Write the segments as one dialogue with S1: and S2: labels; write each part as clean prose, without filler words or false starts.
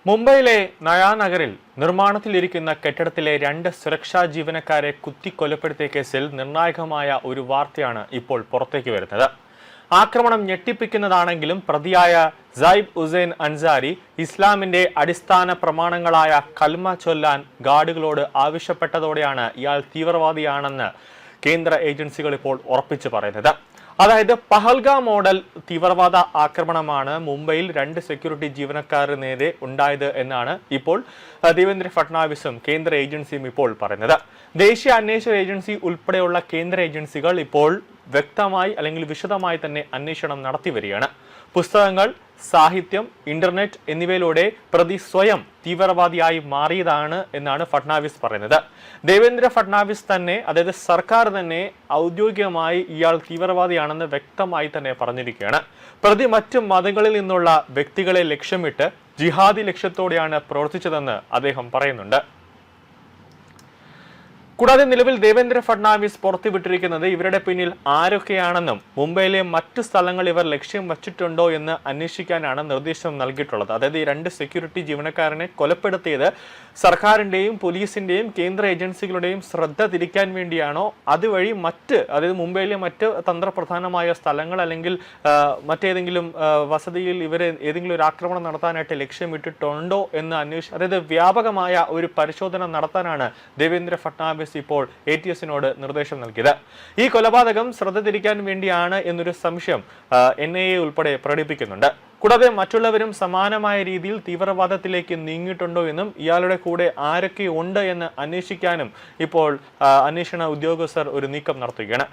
S1: മുംബൈയിലെ നയാനഗറിൽ നിർമ്മാണത്തിലിരിക്കുന്ന കെട്ടിടത്തിലെ 2 സുരക്ഷാ ജീവനക്കാരെ കുത്തിക്കൊലപ്പെടുത്തിയ കേസിൽ നിർണായകമായ ഒരു വാർത്തയാണ് ഇപ്പോൾ പുറത്തേക്ക് വരുന്നത്. ആക്രമണം ഞെട്ടിപ്പിക്കുന്നതാണെങ്കിലും പ്രതിയായ സൈബ് ഹുസൈൻ അൻസാരി ഇസ്ലാമിന്റെ അടിസ്ഥാന പ്രമാണങ്ങളായ കൽമ ചൊല്ലാൻ ഗാർഡുകളോട് ആവശ്യപ്പെട്ടതോടെയാണ് ഇയാൾ തീവ്രവാദിയാണെന്ന് കേന്ദ്ര ഏജൻസികൾ ഇപ്പോൾ ഉറപ്പിച്ചു പറയുന്നത്. അതായത് പഹൽഗാം മോഡൽ തീവ്രവാദ ആക്രമണമാണ് മുംബൈയിൽ 2 സെക്യൂരിറ്റി ജീവനക്കാർക്ക് നേരെ ഉണ്ടായത് എന്നാണ് ഇപ്പോൾ ദേവേന്ദ്ര ഫട്നാവിസും കേന്ദ്ര ഏജൻസിയും ഇപ്പോൾ പറയുന്നത്. ദേശീയ അന്വേഷണ ഏജൻസി ഉൾപ്പെടെയുള്ള കേന്ദ്ര ഏജൻസികൾ ഇപ്പോൾ വ്യക്തമായി അല്ലെങ്കിൽ വിശദമായി തന്നെ അന്വേഷണം നടത്തി വരികയാണ്. പുസ്തകങ്ങൾ, സാഹിത്യം, ഇന്റർനെറ്റ് എന്നിവയിലൂടെ പ്രതി സ്വയം തീവ്രവാദിയായി മാറിയതാണ് എന്നാണ് ഫട്നാവിസ് പറയുന്നത്. ദേവേന്ദ്ര ഫട്നാവിസ് തന്നെ, അതായത് സർക്കാർ തന്നെ ഔദ്യോഗികമായി ഇയാൾ തീവ്രവാദിയാണെന്ന് വ്യക്തമായി തന്നെ പറഞ്ഞിരിക്കുകയാണ്. പ്രതി മറ്റു മതങ്ങളിൽ നിന്നുള്ള വ്യക്തികളെ ലക്ഷ്യമിട്ട് ജിഹാദി ലക്ഷ്യത്തോടെയാണ് പ്രവർത്തിച്ചതെന്ന് അദ്ദേഹം പറയുന്നുണ്ട്. കൂടാതെ നിലവിൽ ദേവേന്ദ്ര ഫട്നാവിസ് പുറത്തുവിട്ടിരിക്കുന്നത് ഇവരുടെ പിന്നിൽ ആരൊക്കെയാണെന്നും മുംബൈയിലെ മറ്റു സ്ഥലങ്ങൾ ഇവർ ലക്ഷ്യം വച്ചിട്ടുണ്ടോ എന്ന് അന്വേഷിക്കാനാണ് നിർദ്ദേശം നൽകിയിട്ടുള്ളത്. അതായത് ഈ 2 സെക്യൂരിറ്റി ജീവനക്കാരനെ കൊലപ്പെടുത്തിയത് സർക്കാരിന്റെയും പോലീസിന്റെയും കേന്ദ്ര ഏജൻസികളുടെയും ശ്രദ്ധ തിരിക്കാൻ വേണ്ടിയാണോ, അതുവഴി അതായത് മുംബൈയിലെ മറ്റ് തന്ത്രപ്രധാനമായ സ്ഥലങ്ങൾ അല്ലെങ്കിൽ മറ്റേതെങ്കിലും വസതിയിൽ ഇവരെ ഏതെങ്കിലും ഒരു ആക്രമണം നടത്താനായിട്ട് ലക്ഷ്യമിട്ടിട്ടുണ്ടോ എന്ന് അതായത് വ്യാപകമായ ഒരു പരിശോധന നടത്താനാണ് ദേവേന്ദ്ര ഫട്നാവിസ് ഇപ്പോൾ ATSനോട് നിർദ്ദേശം നൽകിയത്. ഈ കൊലപാതകം ശ്രദ്ധ തിരിക്കാൻ വേണ്ടിയാണ് എന്നൊരു സംശയം NIA ഉൾപ്പെടെ പ്രകടിപ്പിക്കുന്നുണ്ട്. കൂടാതെ മറ്റുള്ളവരും സമാനമായ രീതിയിൽ തീവ്രവാദത്തിലേക്ക് നീങ്ങിയിട്ടുണ്ടോ എന്നും ഇയാളുടെ കൂടെ ആരൊക്കെ ഉണ്ട് എന്ന് അന്വേഷിക്കാനും ഇപ്പോൾ അന്വേഷണ ഉദ്യോഗസ്ഥർ ഒരു നീക്കം നടത്തുകയാണ്.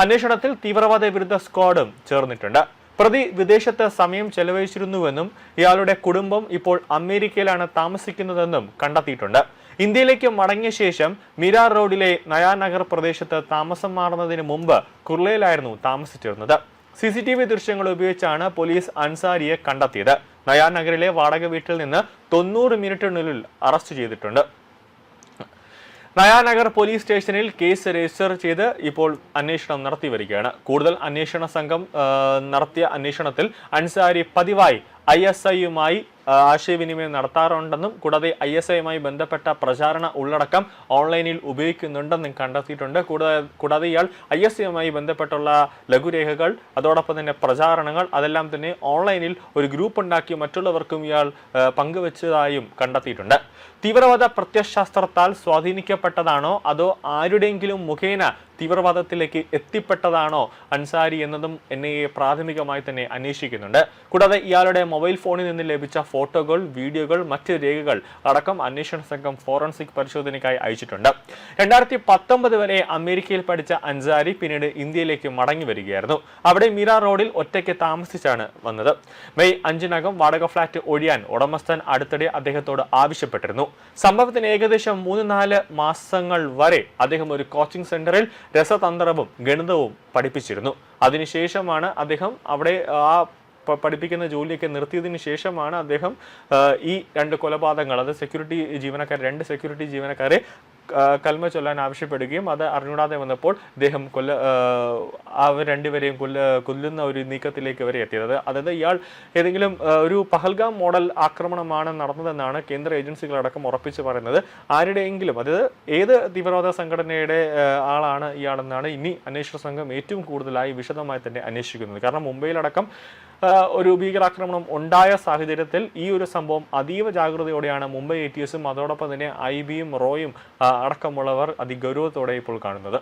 S1: അന്വേഷണത്തിൽ തീവ്രവാദ വിരുദ്ധ സ്ക്വാഡും ചേർന്നിട്ടുണ്ട്. പ്രതി വിദേശത്ത് സമയം ചെലവഴിച്ചിരുന്നുവെന്നും ഇയാളുടെ കുടുംബം ഇപ്പോൾ അമേരിക്കയിലാണ് താമസിക്കുന്നതെന്നും കണ്ടെത്തിയിട്ടുണ്ട്. ഇന്ത്യയിലേക്ക് മടങ്ങിയ ശേഷം മിരാർ റോഡിലെ നയാനഗർ പ്രദേശത്ത് താമസം മാറുന്നതിന് മുമ്പ് കുർളയിലായിരുന്നു താമസിച്ചിരുന്നത്. CCTV ദൃശ്യങ്ങൾ ഉപയോഗിച്ചാണ് പോലീസ് അൻസാരിയെ കണ്ടെത്തിയത്. നയാനഗറിലെ വാടക വീട്ടിൽ നിന്ന് 90 മിനിറ്റിനുള്ളിൽ അറസ്റ്റ് ചെയ്തിട്ടുണ്ട്. നയാനഗർ പോലീസ് സ്റ്റേഷനിൽ കേസ് രജിസ്റ്റർ ചെയ്ത് ഇപ്പോൾ അന്വേഷണം നടത്തി വരികയാണ്. കൂടുതൽ അന്വേഷണ സംഘം നടത്തിയ അന്വേഷണത്തിൽ അൻസാരി പതിവായി ISIയുമായി ആശയവിനിമയം നടത്താറുണ്ടെന്നും കൂടാതെ ISIയുമായി ബന്ധപ്പെട്ട പ്രചാരണ ഉള്ളടക്കം ഓൺലൈനിൽ ഉപയോഗിക്കുന്നുണ്ടെന്നും കണ്ടെത്തിയിട്ടുണ്ട്. കൂടാതെ ഇയാൾ ISIയുമായി ബന്ധപ്പെട്ടുള്ള ലഘുരേഖകൾ, അതോടൊപ്പം തന്നെ പ്രചാരണങ്ങൾ അതെല്ലാം തന്നെ ഓൺലൈനിൽ ഒരു ഗ്രൂപ്പ് ഉണ്ടാക്കി മറ്റുള്ളവർക്കും ഇയാൾ പങ്കുവച്ചതായും കണ്ടെത്തിയിട്ടുണ്ട്. തീവ്രവാദ പ്രത്യയശാസ്ത്രത്താൽ സ്വാധീനിക്കപ്പെട്ടതാണോ അതോ ആരുടെയെങ്കിലും മുഖേന തീവ്രവാദത്തിലേക്ക് എത്തിപ്പെട്ടതാണോ അൻസാരി എന്നതും NIA പ്രാഥമികമായി തന്നെ അന്വേഷിക്കുന്നുണ്ട്. കൂടാതെ ഇയാളുടെ മൊബൈൽ ഫോണിൽ നിന്ന് ലഭിച്ച ഫോട്ടോകൾ, വീഡിയോകൾ, മറ്റ് രേഖകൾ അടക്കം അന്വേഷണ സംഘം ഫോറൻസിക് പരിശോധനയ്ക്കായി അയച്ചിട്ടുണ്ട്. 2019 വരെ അമേരിക്കയിൽ പഠിച്ച അൻസാരി പിന്നീട് ഇന്ത്യയിലേക്ക് മടങ്ങി വരികയായിരുന്നു. അവിടെ മിരാർ റോഡിൽ ഒറ്റയ്ക്ക് താമസിച്ചാണ് വന്നത്. മെയ് 5-നകം വാടക ഫ്ളാറ്റ് ഒഴിയാൻ ഉടമസ്ഥൻ അടുത്തിടെ അദ്ദേഹത്തോട് ആവശ്യപ്പെട്ടിരുന്നു. സംഭവത്തിന് ഏകദേശം 3-4 മാസങ്ങൾ വരെ അദ്ദേഹം ഒരു കോച്ചിങ് സെന്ററിൽ രസതന്ത്രവും ഗണിതവും പഠിപ്പിച്ചിരുന്നു. അതിനുശേഷമാണ് അദ്ദേഹം അവിടെ പഠിപ്പിക്കുന്ന ജോലിയൊക്കെ നിർത്തിയതിനു ശേഷമാണ് അദ്ദേഹം ഈ 2 കൊലപാതകങ്ങൾ, അത് 2 സെക്യൂരിറ്റി ജീവനക്കാരെ കൽമ ചൊല്ലാൻ ആവശ്യപ്പെടുകയും അത് അറിഞ്ഞൂടാതെ വന്നപ്പോൾ അദ്ദേഹം അവർ 2 പേരെയും കൊല്ലുന്ന ഒരു നീക്കത്തിലേക്ക് വരെ എത്തിയത്. അതായത് ഇയാൾ ഏതെങ്കിലും ഒരു പഹൽഗാം മോഡൽ ആക്രമണമാണ് നടന്നതെന്നാണ് കേന്ദ്ര ഏജൻസികളടക്കം ഉറപ്പിച്ച് പറയുന്നത്. ആരുടെയെങ്കിലും, അതായത് ഏത് തീവ്രവാദ സംഘടനയുടെ ആളാണ് ഇയാളെന്നാണ് ഇനി അന്വേഷണ സംഘം ഏറ്റവും കൂടുതലായി വിശദമായി തന്നെ അന്വേഷിക്കുന്നത്. കാരണം മുംബൈയിലടക്കം ഒരു ഭീകരാക്രമണം ഉണ്ടായ സാഹചര്യത്തിൽ ഈ ഒരു സംഭവം അതീവ ജാഗ്രതയോടെയാണ് മുംബൈ ATSും അതോടൊപ്പം തന്നെ IBയും റോയും അടക്കമുള്ളവർ അതിഗൗരവത്തോടെ ഇപ്പോൾ കാണുന്നത്.